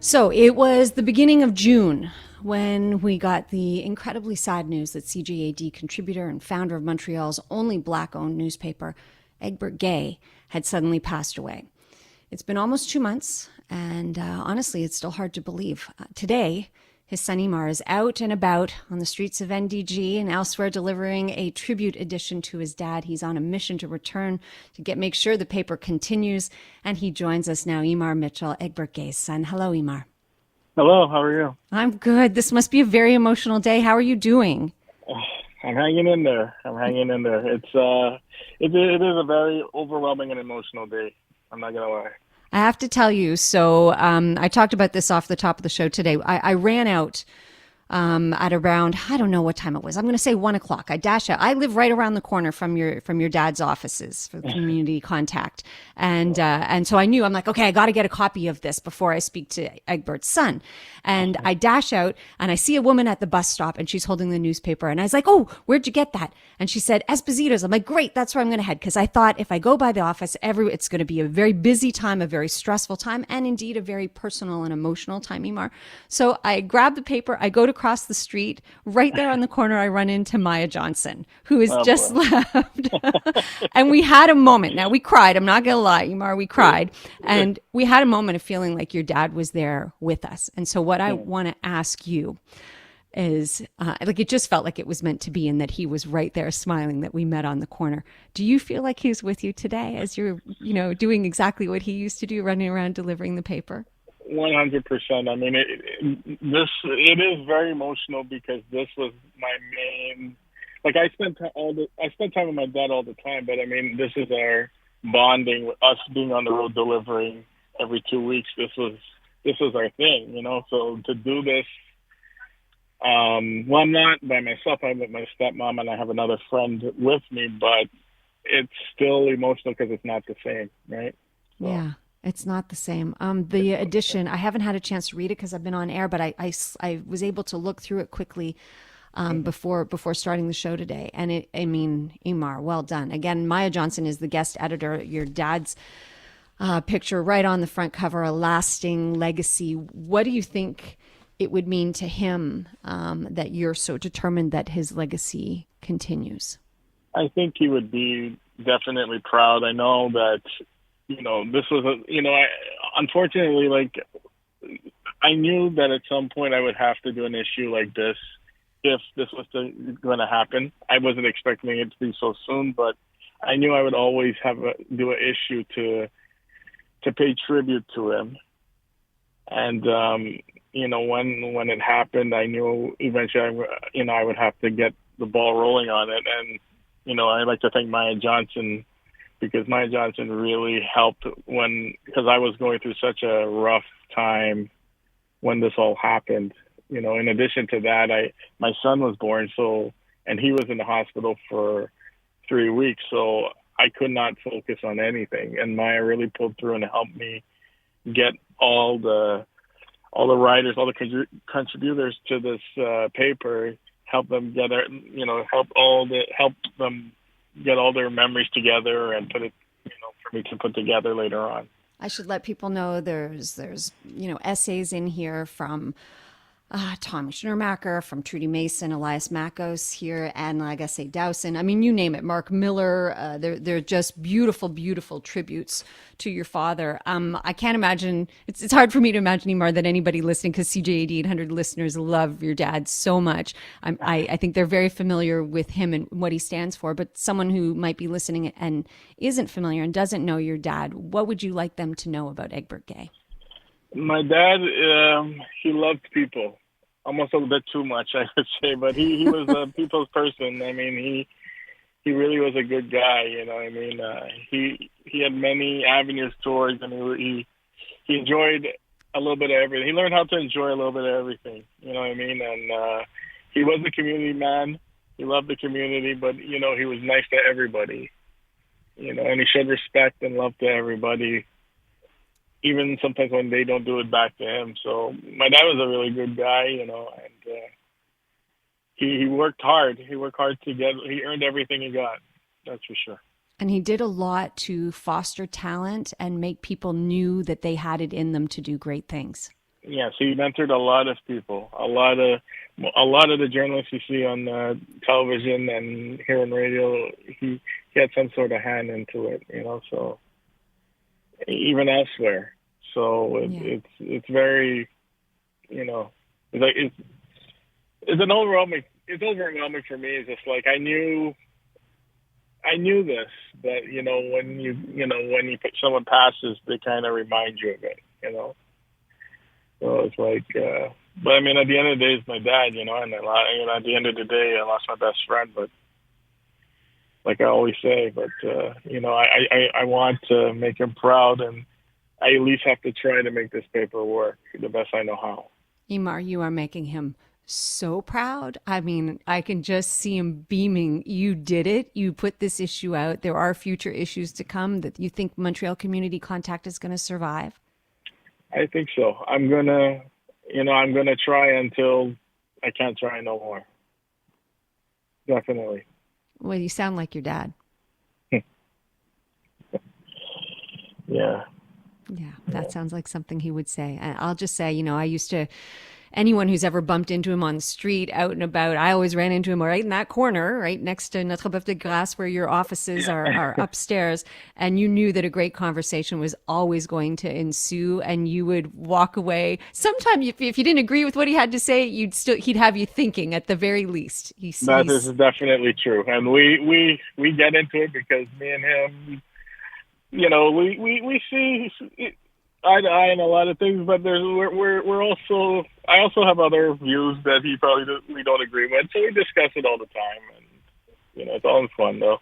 So it was the beginning of June when we got the incredibly sad news that CJAD contributor and founder of Montreal's only black-owned newspaper, Egbert Gaye, had suddenly passed away. It's been almost 2 months, and honestly, it's still hard to believe. Today, his son Emar is out and about on the streets of NDG and elsewhere delivering a tribute edition to his dad. He's on a mission to return to make sure the paper continues, and he joins us now. Emar Mitchel, Egbert Gaye's son. Hello, Emar. Hello, how are you? I'm good. This must be a very emotional day. How are you doing? I'm hanging in there. It is a very overwhelming and emotional day. I'm not gonna lie. I have to tell you, so I talked about this off the top of the show today. I ran out at around, I don't know what time it was. I'm going to say 1 o'clock. I dash out. I live right around the corner from your dad's offices for the Community Contact, and so I knew, I'm like, okay, I got to get a copy of this before I speak to Egbert's son. And I dash out and I see a woman at the bus stop and she's holding the newspaper, and I was like, oh, where'd you get that? And she said, Esposito's. I'm like, great, that's where I'm going to head, because I thought if I go by the office, it's going to be a very busy time, a very stressful time, and indeed a very personal and emotional time, Emar. So I grab the paper, I go to cross the street. Right there on the corner, I run into Maya Johnson, who has just left. And we had a moment. Now, we cried. I'm not going to lie, Emar, we cried. And we had a moment of feeling like your dad was there with us. And so what I want to ask you is, it just felt like it was meant to be, and that he was right there smiling, that we met on the corner. Do you feel like he's with you today as you're, doing exactly what he used to do, running around delivering the paper? 100%. I mean, it is very emotional, because this was my main. Like, I spent time with my dad all the time, but I mean, this is our bonding, with us being on the road delivering every 2 weeks. This was our thing, So to do this, well, I'm not by myself. I'm with my stepmom, and I have another friend with me, but it's still emotional because it's not the same, right? So. Yeah. It's not the same. The edition, I haven't had a chance to read it because I've been on air, but I was able to look through it quickly before starting the show today. And Emar, well done. Again, Maya Johnson is the guest editor. Your dad's picture right on the front cover, a lasting legacy. What do you think it would mean to him that you're so determined that his legacy continues? I think he would be definitely proud. I know that. This was unfortunately, I knew that at some point I would have to do an issue like this if this was going to happen. I wasn't expecting it to be so soon, but I knew I would always do an issue to pay tribute to him. And, when it happened, I knew eventually, I would have to get the ball rolling on it. And, I'd like to thank Maya Johnson, because Maya Johnson really helped because I was going through such a rough time when this all happened. In addition to that, my son was born, and he was in the hospital for 3 weeks, so I could not focus on anything. And Maya really pulled through and helped me get all the writers, all the contributors to this paper, help them get help them get all their memories together and put it, for me to put together later on. I should let people know there's essays in here from Tommy Schnurmacher, from Trudy Mason, Elias Makos here, and Agasse Dowson. I mean, you name it, Mark Miller. They're just beautiful, beautiful tributes to your father. I can't imagine, it's hard for me to imagine anymore that anybody listening, because CJAD 800 listeners love your dad so much. I think they're very familiar with him and what he stands for, but someone who might be listening and isn't familiar and doesn't know your dad, what would you like them to know about Egbert Gaye? My dad, he loved people. Almost a bit too much, I would say, but he was a people's person. I mean, he really was a good guy. He had many avenues towards, and he enjoyed a little bit of everything. He learned how to enjoy a little bit of everything. And he was a community man. He loved the community, but he was nice to everybody. And he showed respect and love to everybody, even sometimes when they don't do it back to him. So my dad was a really good guy, and he worked hard. He earned everything he got. That's for sure. And he did a lot to foster talent and make people knew that they had it in them to do great things. yes, he mentored a lot of people, a lot of the journalists you see on television and here on radio. He had some sort of hand into it, so even elsewhere. So Yeah. it's very, it's like it's overwhelming for me. It's just like I knew this, but when you put someone passes, they kind of remind you of it. So it's like, but I mean, at the end of the day, it's my dad, and at the end of the day, I lost my best friend. But like I always say, I want to make him proud, and I at least have to try to make this paper work the best I know how. Emar, you are making him so proud. I mean, I can just see him beaming. You did it. You put this issue out. There are future issues to come that you think Montreal Community Contact is going to survive. I think so. I'm gonna try until I can't try no more. Definitely. Well, you sound like your dad. Yeah. Yeah, that sounds like something he would say. And I'll just say, I used to, anyone who's ever bumped into him on the street, out and about, I always ran into him right in that corner, right next to Notre Boeuf de Grâce, where your offices are upstairs. And you knew that a great conversation was always going to ensue, and you would walk away. Sometimes, if you didn't agree with what he had to say, he'd have you thinking at the very least. That is definitely true, and we get into it because me and him, we see eye to eye in a lot of things, but we're also, I also have other views that we don't agree with, so we discuss it all the time, and it's all in fun though.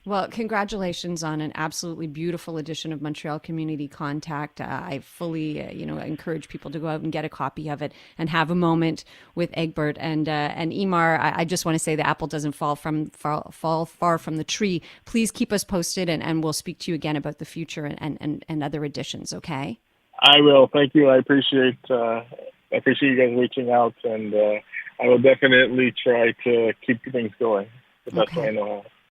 Well, congratulations on an absolutely beautiful edition of Montreal Community Contact. I fully, encourage people to go out and get a copy of it and have a moment with Egbert and Emar. I just want to say the apple doesn't fall far from the tree. Please keep us posted, and we'll speak to you again about the future and other editions. Okay. I will. Thank you. I appreciate you guys reaching out, and I will definitely try to keep things going the best way I know how.